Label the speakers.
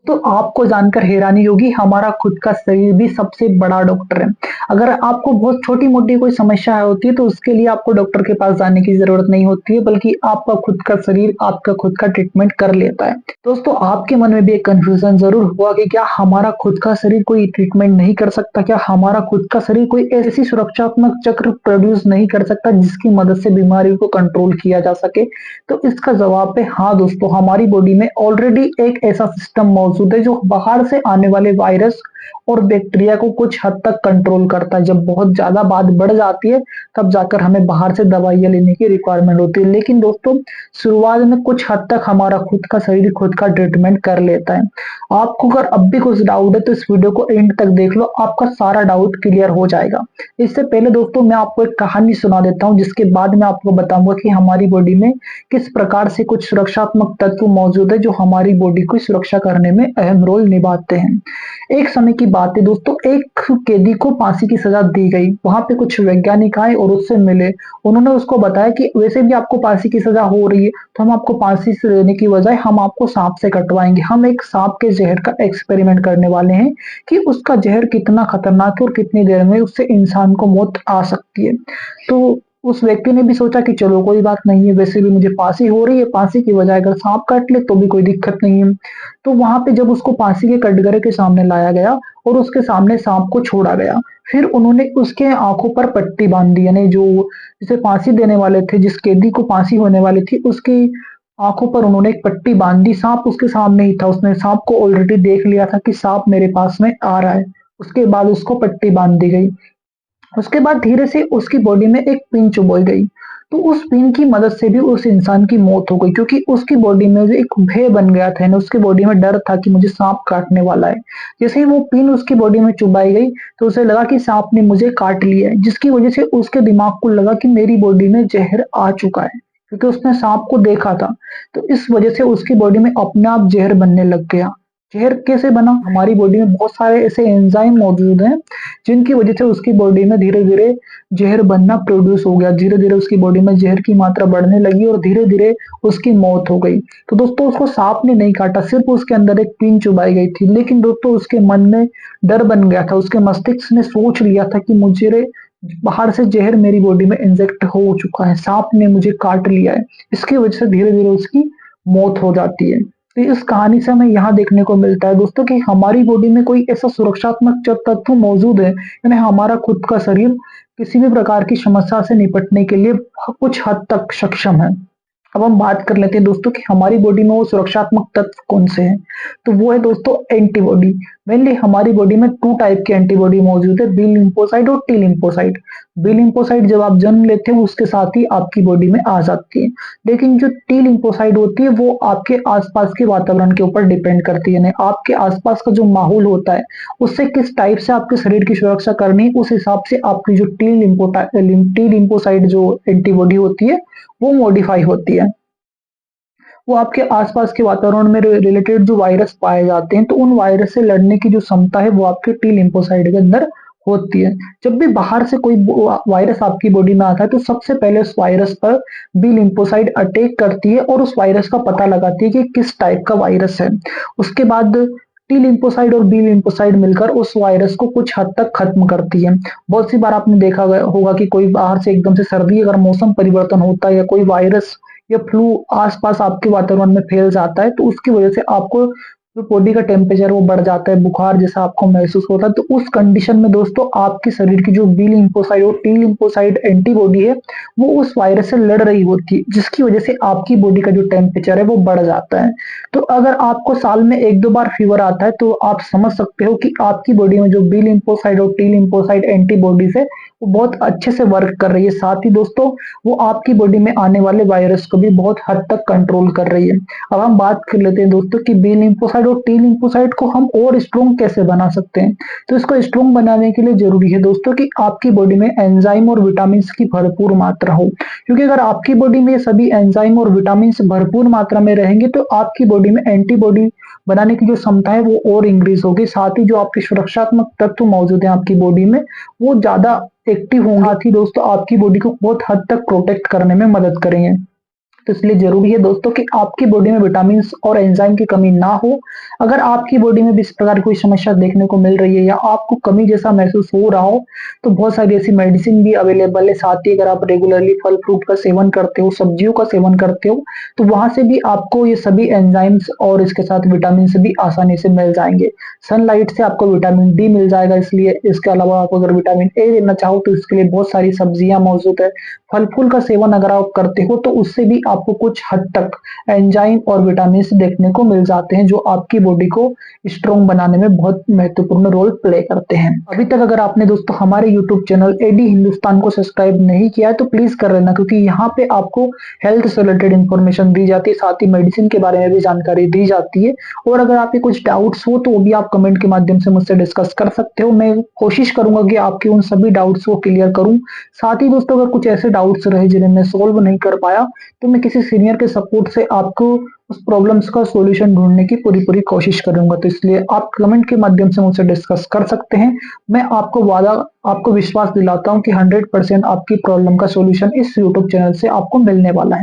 Speaker 1: तो आपको जानकर हैरानी होगी, हमारा खुद का शरीर भी सबसे बड़ा डॉक्टर है। अगर आपको बहुत छोटी-मोटी कोई समस्या होती है तो उसके लिए आपको डॉक्टर के पास जाने की ज़रूरत नहीं होती है, बल्कि आपका खुद का शरीर आपका खुद का ट्रीटमेंट कर लेता है। दोस्तों, आपके मन में भी एक कन्फ्यूज़न ज़रूर हुआ कि क्या हमारा खुद का शरीर कोई ट्रीटमेंट नहीं कर सकता? क्या हमारा खुद का शरीर कोई ऐसी सुरक्षात्मक चक्र प्रोड्यूस नहीं कर सकता जिसकी मदद से बीमारी को कंट्रोल किया जा सके? तो इसका जवाब है हाँ दोस्तों, हमारी बॉडी में ऑलरेडी एक ऐसा सिस्टम मौजूद है जो बाहर से आने वाले वायरस और बैक्टीरिया को कुछ हद तक कंट्रोल करता है। जब बहुत ज्यादा बात बढ़ जाती है तब जाकर हमें बाहर से दवाइयाँ लेने की रिक्वायरमेंट होती है। लेकिन दोस्तों, शुरुआत में कुछ हद तक हमारा खुद का शरीर खुद का ट्रीटमेंट कर लेता है। आपको अगर अब भी कुछ डाउट है तो इस वीडियो को एंड तक देख लो, आपका सारा डाउट क्लियर हो जाएगा। इससे पहले दोस्तों, मैं आपको एक कहानी सुना देता हूँ, जिसके बाद मैं आपको बताऊंगा कि हमारी बॉडी में किस प्रकार से कुछ सुरक्षात्मक तत्व मौजूद है जो हमारी बॉडी की सुरक्षा करने में अहम रोल निभाते हैं। एक समय की बात है दोस्तों, एक कैदी को फांसी की सजा दी गई। वहां पे कुछ वैज्ञानिक आए और उससे मिले। उन्होंने उसको बताया कि वैसे भी आपको फांसी की सजा हो रही है, तो हम आपको फांसी से देने की बजाय हम आपको सांप से कटवाएंगे। हम एक सांप के जहर का एक्सपेरिमेंट करने वाले हैं कि उसका जहर कितना खतरनाक है और कितनी देर में उससे इंसान को मौत आ सकती है। तो उस व्यक्ति ने भी सोचा कि चलो कोई बात नहीं है, वैसे भी मुझे फांसी हो रही है, फांसी की बजाय अगर सांप काट ले तो भी कोई दिक्कत नहीं है। तो वहां पे जब उसको फांसी के कटघरे के सामने लाया गया और उसके सामने सांप को छोड़ा गया, फिर उन्होंने उसके आंखों पर पट्टी बांध दी, यानी जो जिसे फांसी देने वाले थे, जिस कैदी को फांसी होने वाली थी, उसकी आंखों पर उन्होंने एक पट्टी बांध दी। सांप उसके सामने ही था, उसने सांप को ऑलरेडी देख लिया था कि सांप मेरे पास में आ रहा है। उसके बाद उसको पट्टी बांध दी गई। उसके बाद धीरे से उसकी बॉडी में एक पिन चुभोई गई। तो उस पिन की मदद से भी उस इंसान की मौत हो गई, क्योंकि उसकी बॉडी में जो एक भय बन गया था ना, उसकी बॉडी में डर था कि मुझे सांप काटने वाला है। जैसे ही वो पिन उसकी बॉडी में चुभाई गई तो उसे लगा कि सांप ने मुझे काट लिया है, जिसकी वजह से उसके दिमाग को लगा कि मेरी बॉडी में जहर आ चुका है, क्योंकि उसने सांप को देखा था। तो इस वजह से उसकी बॉडी में अपने आप जहर बनने लग गया। जहर कैसे बना? हमारी बॉडी में बहुत सारे ऐसे एंजाइम मौजूद हैं जिनकी वजह से उसकी बॉडी में धीरे धीरे जहर बनना प्रोड्यूस हो गया। धीरे धीरे उसकी बॉडी में जहर की मात्रा बढ़ने लगी और धीरे धीरे उसकी मौत हो गई। तो दोस्तों, उसको सांप ने नहीं काटा, सिर्फ उसके अंदर एक पिन चुभाई गई थी। लेकिन दोस्तों, उसके मन में डर बन गया था, उसके मस्तिष्क ने सोच लिया था कि मुझे बाहर से जहर मेरी बॉडी में इंजेक्ट हो चुका है, सांप ने मुझे काट लिया है। इसकी वजह से धीरे धीरे उसकी मौत हो जाती है। तो इस कहानी से हमें यहाँ देखने को मिलता है दोस्तों कि हमारी बॉडी में कोई ऐसा सुरक्षात्मक तत्व मौजूद है, यानी हमारा खुद का शरीर किसी भी प्रकार की समस्या से निपटने के लिए कुछ हद तक सक्षम है। अब हम बात कर लेते हैं दोस्तों कि हमारी बॉडी में वो सुरक्षात्मक तत्व कौन से हैं। तो वो है दोस्तों एंटीबॉडी। मेनली हमारी बॉडी में 2 टाइप की एंटीबॉडी मौजूद है, बी लिम्फोसाइट और टी लिम्फोसाइट। बी लिम्फोसाइट जब आप जन्म लेते हैं उसके साथ ही आपकी बॉडी में आ जाती है। लेकिन जो टी लिम्फोसाइट होती है वो आपके आसपास के वातावरण के ऊपर डिपेंड करती है, यानी आपके आसपास का जो माहौल होता है उससे किस टाइप से आपके शरीर की सुरक्षा करनी है, उस हिसाब से आपकी जो टी लिम्फोसाइट जो एंटीबॉडी होती है वो मॉडिफाई होती है। वो आपके आसपास के वातावरण में रिलेटेड जो वायरस पाए जाते हैं, तो उन वायरस से लड़ने की जो क्षमता है वो आपके टी लिम्फोसाइट के अंदर होती है। जब भी बाहर से कोई वायरस आपकी बॉडी में आता है तो सबसे पहले उस वायरस पर बी लिम्फोसाइट अटैक करती है और उस वायरस का पता लगाती है कि किस टाइप का वायरस है। उसके बाद टी लिम्फोसाइट और बी लिम्फोसाइट मिलकर उस वायरस को कुछ हद तक खत्म करती है। बहुत सी बार आपने देखा होगा कि कोई बाहर से एकदम से सर्दी, अगर मौसम परिवर्तन होता है या कोई वायरस या फ्लू आस-पास आपके वातावरण में फैल जाता है, तो उसकी वजह से आपको जो बॉडी का टेम्परेचर वो बढ़ जाता है, बुखार जैसा आपको महसूस होता है। तो उस कंडीशन में दोस्तों आपके शरीर की जो बी लिम्फोसाइट और टी लिम्फोसाइट एंटीबॉडी है, वो उस वायरस से लड़ रही होती है, जिसकी वजह से आपकी बॉडी का जो टेम्परेचर है वो बढ़ जाता है। तो अगर आपको साल में 1-2 बार फीवर आता है तो आप समझ सकते हो कि आपकी बॉडी में जो बी लिम्फोसाइट और टी लिम्फोसाइट एंटीबॉडीज है वो बहुत अच्छे से वर्क कर रही है। साथ ही दोस्तों, वो आपकी बॉडी में आने वाले वायरस को भी बहुत हद तक कंट्रोल कर रही है। अब हम बात कर लेते हैं दोस्तों कि बी लिम्फोसाइट और टी लिम्फोसाइट को हम और स्ट्रॉन्ग कैसे बना सकते हैं। तो इसको स्ट्रॉन्ग बनाने के लिए जरूरी है दोस्तों कि आपकी बॉडी में एंजाइम और विटामिन की भरपूर मात्रा हो, क्योंकि अगर आपकी बॉडी में ये सभी एंजाइम और विटामिन भरपूर मात्रा में रहेंगे तो आपकी बॉडी में एंटीबॉडी बनाने की जो क्षमता है वो और इंक्रीज होगी। साथ ही जो आपके सुरक्षात्मक तत्व मौजूद है आपकी बॉडी में वो ज्यादा एक्टिव होंगे। साथ ही दोस्तों आपकी बॉडी को बहुत हद तक प्रोटेक्ट करने में मदद करेंगे। तो इसलिए ज़रूरी है दोस्तों कि आपकी बॉडी में विटामिन्स और एंजाइम की कमी ना हो। अगर आपकी बॉडी में भी इस प्रकार की कोई समस्या देखने को मिल रही है या आपको कमी जैसा महसूस हो रहा हो, तो बहुत सारी ऐसी मेडिसिन भी अवेलेबल है। साथ ही अगर आप रेगुलरली फल-फ्रूट का सेवन करते हो, सब्जियों का सेवन करते हो, तो वहाँ से भी आपको ये सभी एंजाइम्स और इसके साथ विटामिन्स भी आसानी से मिल जाएँगे। सनलाइट से आपको विटामिन डी मिल जाएगा, इसलिए इसके अलावा आप अगर विटामिन ए लेना चाहो तो इसके लिए बहुत सारी सब्जियाँ मौजूद है। फल-फूल का सेवन अगर आप करते हो तो उससे भी आपको कुछ हद तक एंजाइम और विटामिन्स देखने को मिल जाते हैं, जो आपकी बॉडी को स्ट्रॉन्ग बनाने में बहुत महत्वपूर्ण रोल प्ले करते हैं। अभी तक अगर आपने दोस्तों हमारे यूट्यूब चैनल एडी हिंदुस्तान को सब्सक्राइब नहीं किया है तो प्लीज़ कर लेना, क्योंकि यहाँ पे आपको हेल्थ से रिलेटेड इन्फॉर्मेशन दी जाती है, साथ ही मेडिसिन के बारे में भी जानकारी दी जाती है। और अगर आपके कुछ डाउट्स हो तो वो भी आप कमेंट के माध्यम से मुझसे डिस्कस कर सकते हो। मैं कोशिश करूँगा कि आपके उन सभी डाउट्स को क्लियर करूँ। साथ ही दोस्तों अगर कुछ ऐसे डाउट्स रहे जिन्हें मैं सॉल्व नहीं कर पाया, तो मैं किसी सीनियर के सपोर्ट से आपको उस प्रॉब्लम्स का सॉल्यूशन ढूँढने की पूरी-पूरी कोशिश करूँगा। तो इसलिए आप कमेंट के माध्यम से मुझसे डिस्कस कर सकते हैं। मैं आपको विश्वास दिलाता हूँ कि 100% आपकी प्रॉब्लम का सॉल्यूशन इस यूट्यूब चैनल से आपको मिलने वाला है।